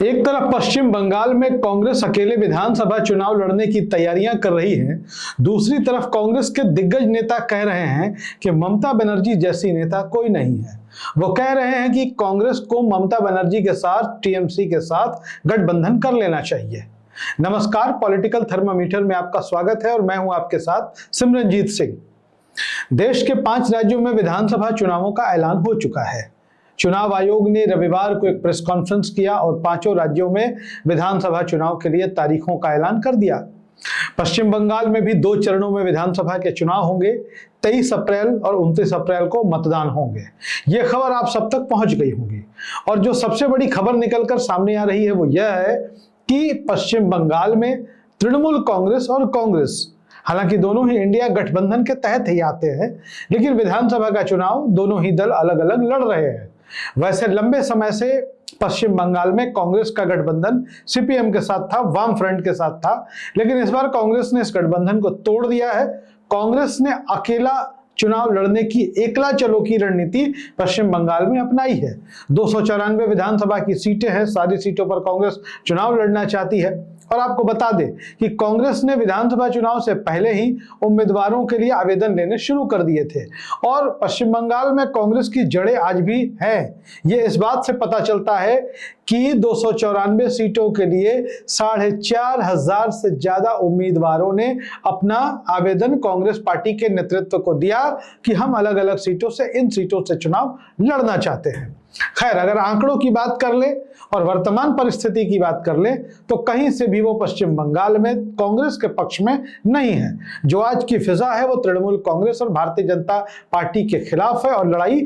एक तरफ पश्चिम बंगाल में कांग्रेस अकेले विधानसभा चुनाव लड़ने की तैयारियां कर रही है, दूसरी तरफ कांग्रेस के दिग्गज नेता कह रहे हैं कि ममता बनर्जी जैसी नेता कोई नहीं है। वो कह रहे हैं कि कांग्रेस को ममता बनर्जी के साथ टीएमसी के साथ गठबंधन कर लेना चाहिए। नमस्कार, पॉलिटिकल थर्मामीटर में आपका स्वागत है और मैं हूं आपके साथ सिमरनजीत सिंह। देश के 5 राज्यों में विधानसभा चुनावों का ऐलान हो चुका है। चुनाव आयोग ने रविवार को एक प्रेस कॉन्फ्रेंस किया और 5 राज्यों में विधानसभा चुनाव के लिए तारीखों का ऐलान कर दिया। पश्चिम बंगाल में भी 2 चरणों में विधानसभा के चुनाव होंगे। 23 अप्रैल और 29 अप्रैल को मतदान होंगे। ये खबर आप सब तक पहुंच गई होगी और जो सबसे बड़ी खबर निकलकर सामने आ रही है वो यह है कि पश्चिम बंगाल में तृणमूल कांग्रेस और कांग्रेस, हालांकि दोनों ही इंडिया गठबंधन के तहत ही आते हैं, लेकिन विधानसभा का चुनाव दोनों ही दल अलग अलग लड़ रहे हैं। वैसे लंबे समय से पश्चिम बंगाल में कांग्रेस का गठबंधन सीपीएम के साथ था, वाम फ्रंट के साथ था, लेकिन इस बार कांग्रेस ने इस गठबंधन को तोड़ दिया है। कांग्रेस ने अकेला चुनाव लड़ने की एकला चलो की रणनीति पश्चिम बंगाल में अपनाई है। 294 विधानसभा की सीटें हैं, सारी सीटों पर कांग्रेस चुनाव लड़ना चाहती है। और आपको बता दें कि कांग्रेस ने विधानसभा चुनाव से पहले ही उम्मीदवारों के लिए आवेदन लेने शुरू कर दिए थे और पश्चिम बंगाल में कांग्रेस की जड़ें आज भी हैं। ये इस बात से पता चलता है कि 294 सीटों के लिए 4,500 से ज्यादा उम्मीदवारों ने अपना आवेदन कांग्रेस पार्टी के नेतृत्व को दिया कि हम अलग अलग सीटों से, इन सीटों से चुनाव लड़ना चाहते हैं। खैर, अगर आंकड़ों की बात कर ले और वर्तमान परिस्थिति की बात कर ले तो कहीं से भी वो पश्चिम बंगाल में कांग्रेस के पक्ष में नहीं है। जो आज की फिजा है वो तृणमूल कांग्रेस और भारतीय जनता पार्टी के खिलाफ है और लड़ाई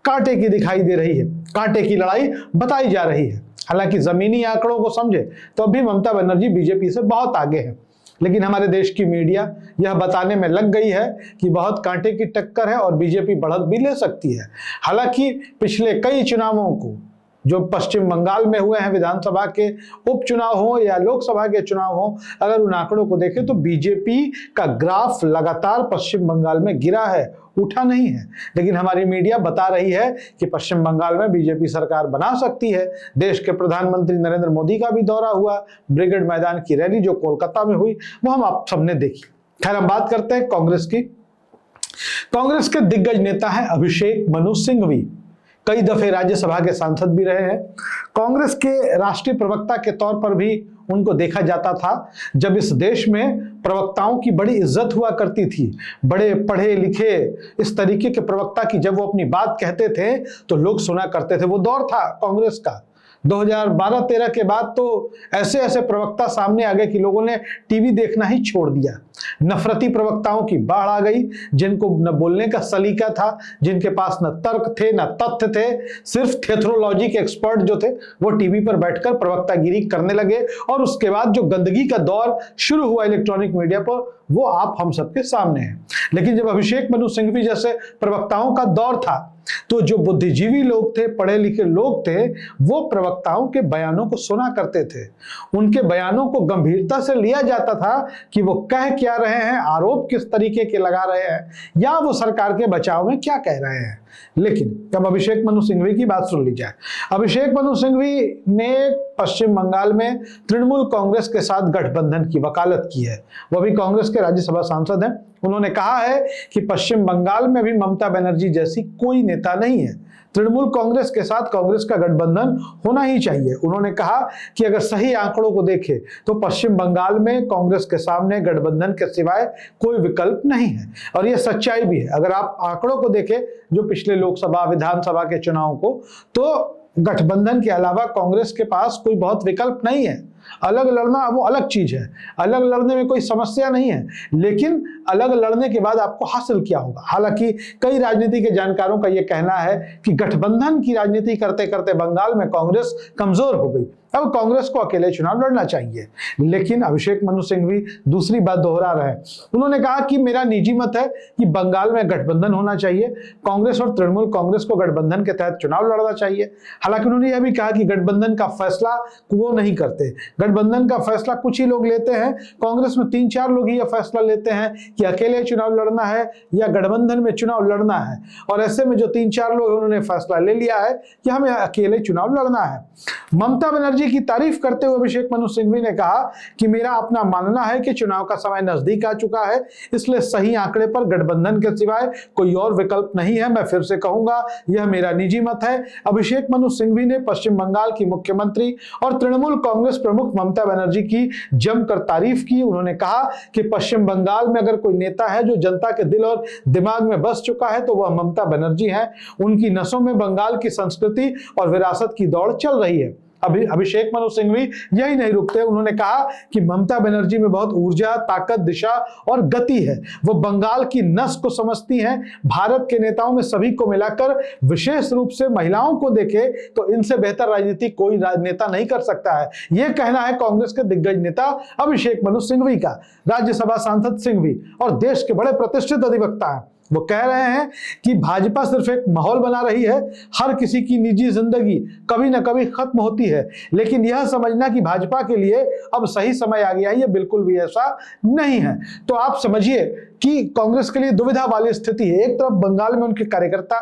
कांटे की दिखाई दे रही है, कांटे की लड़ाई बताई जा रही है। हालांकि जमीनी आंकड़ों को समझे तो अभी ममता बनर्जी बीजेपी से बहुत आगे है, लेकिन हमारे देश की मीडिया यह बताने में लग गई है कि बहुत कांटे की टक्कर है और बीजेपी बढ़त भी ले सकती है। हालांकि पिछले कई चुनावों को जो पश्चिम बंगाल में हुए हैं, विधानसभा के उपचुनाव हो या लोकसभा के चुनाव हो, अगर उन आंकड़ों को देखें तो बीजेपी का ग्राफ लगातार पश्चिम बंगाल में गिरा है, उठा नहीं है। लेकिन हमारी मीडिया बता रही है कि पश्चिम बंगाल में बीजेपी सरकार बना सकती है। देश के प्रधानमंत्री नरेंद्र मोदी का भी दौरा हुआ, ब्रिगेड मैदान की रैली जो कोलकाता में हुई वो हम आप सबने देखी। खैर, हम बात करते हैं कांग्रेस की। कांग्रेस के दिग्गज नेता हैं अभिषेक मनु सिंघवी, कई दफे राज्यसभा के सांसद भी रहे हैं। कांग्रेस के राष्ट्रीय प्रवक्ता के तौर पर भी उनको देखा जाता था। जब इस देश में प्रवक्ताओं की बड़ी इज्जत हुआ करती थी, बड़े पढ़े लिखे इस तरीके के प्रवक्ता की जब वो अपनी बात कहते थे तो लोग सुना करते थे। वो दौर था कांग्रेस का। 2012-13 के बाद तो ऐसे ऐसे प्रवक्ता सामने आ गए कि लोगों ने टीवी देखना ही छोड़ दिया। नफरती प्रवक्ताओं की बाढ़ आ गई, जिनको न बोलने का सलीका था, जिनके पास न तर्क थे न तथ्य थे, सिर्फ थेथरोलॉजी के एक्सपर्ट जो थे वो टीवी पर बैठकर प्रवक्तागिरी करने लगे। और उसके बाद जो गंदगी का दौर शुरू हुआ इलेक्ट्रॉनिक मीडिया पर, वो आप हम सबके सामने है। लेकिन जब अभिषेक मनु सिंघवी जैसे प्रवक्ताओं का दौर था तो जो बुद्धिजीवी लोग थे, पढ़े लिखे लोग थे, वो प्रवक्ताओं के बयानों को सुना करते थे। उनके बयानों को गंभीरता से लिया जाता था कि वो कह क्या रहे हैं, आरोप किस तरीके के लगा रहे हैं, या वो सरकार के बचाव में क्या कह रहे हैं। लेकिन जब अभिषेक मनु सिंघवी की बात सुन ली जाए, अभिषेक मनु सिंघवी ने पश्चिम बंगाल में तृणमूल कांग्रेस के साथ गठबंधन की वकालत की है। वह भी कांग्रेस के राज्यसभा सांसद हैं। उन्होंने कहा है कि पश्चिम बंगाल में भी ममता बनर्जी जैसी कोई नेता नहीं है। तृणमूल कांग्रेस के साथ कांग्रेस का गठबंधन होना ही चाहिए। उन्होंने कहा कि अगर सही आंकड़ों को देखें तो पश्चिम बंगाल में कांग्रेस के सामने गठबंधन के सिवाय कोई विकल्प नहीं है और यह सच्चाई भी है। अगर आप आंकड़ों को देखें जो पिछले लोकसभा विधानसभा के चुनाव को, तो गठबंधन के अलावा कांग्रेस के पास कोई बहुत विकल्प नहीं है। अलग लड़ना वो अलग चीज है, अलग लड़ने में कोई समस्या नहीं है, लेकिन अलग लड़ने के बाद आपको हासिल क्या होगा। हालांकि कई राजनीति के जानकारों का यह कहना है कि गठबंधन की राजनीति करते करते बंगाल में कांग्रेस कमजोर हो गई, अब कांग्रेस को अकेले चुनाव लड़ना चाहिए। लेकिन अभिषेक मनु सिंघवी दूसरी बात दोहरा रहे हैं। उन्होंने कहा कि मेरा निजी मत है कि बंगाल में गठबंधन होना चाहिए, कांग्रेस और तृणमूल कांग्रेस को गठबंधन के तहत चुनाव लड़ना चाहिए। हालांकि उन्होंने यह भी कहा कि गठबंधन का फैसला वो नहीं करते, गठबंधन का फैसला कुछ ही लोग लेते हैं। कांग्रेस में 3-4 लोग ही यह फैसला लेते हैं कि अकेले चुनाव लड़ना है या गठबंधन में चुनाव लड़ना है, और ऐसे में जो 3-4 लोग उन्होंने फैसला ले लिया है कि हमें अकेले चुनाव लड़ना है। ममता बनर्जी की तारीफ करते हुए अभिषेक मनु सिंघवी ने कहा कि मेरा अपना मानना है कि चुनाव का समय नजदीक आ चुका है, इसलिए सही आंकड़े पर गठबंधन के सिवाय कोई और विकल्प नहीं है। मैं फिर से कहूंगा, यह मेरा निजी मत है। अभिषेक मनु सिंघवी ने पश्चिम बंगाल की मुख्यमंत्री और तृणमूल कांग्रेस प्रमुख ममता बनर्जी की जमकर तारीफ की। उन्होंने कहा कि पश्चिम बंगाल में अगर कोई नेता है जो जनता के दिल और दिमाग में बस चुका है तो वह ममता बनर्जी है। उनकी नसों में बंगाल की संस्कृति और विरासत की दौड़ चल रही है। अभिषेक मनु सिंघवी यही नहीं रुकते, उन्होंने कहा कि ममता बनर्जी में बहुत ऊर्जा, ताकत, दिशा और गति है। वो बंगाल की नस को समझती हैं। भारत के नेताओं में सभी को मिलाकर विशेष रूप से महिलाओं को देखे तो इनसे बेहतर राजनीति कोई नेता नहीं कर सकता है। यह कहना है कांग्रेस के दिग्गज नेता अभिषेक मनु सिंघवी का। राज्यसभा सांसद सिंघवी और देश के बड़े प्रतिष्ठित अधिवक्ता हैं। वो कह रहे हैं कि भाजपा सिर्फ एक माहौल बना रही है। हर किसी की निजी जिंदगी कभी ना कभी खत्म होती है, लेकिन यह समझना कि भाजपा के लिए अब सही समय आ गया है, यह बिल्कुल भी ऐसा नहीं है। तो आप समझिए कि कांग्रेस के लिए दुविधा वाली स्थिति है। एक तरफ बंगाल में उनके कार्यकर्ता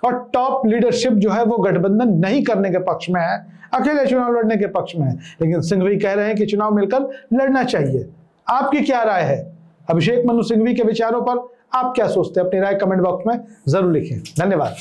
और टॉप लीडरशिप जो है वो गठबंधन नहीं करने के पक्ष में है, अकेले चुनाव लड़ने के पक्ष में है, लेकिन सिंघवी कह रहे हैं कि चुनाव मिलकर लड़ना चाहिए। आपकी क्या राय है अभिषेक मनु सिंघवी के विचारों पर? आप क्या सोचते हैं? अपनी राय कमेंट बॉक्स में जरूर लिखें। धन्यवाद।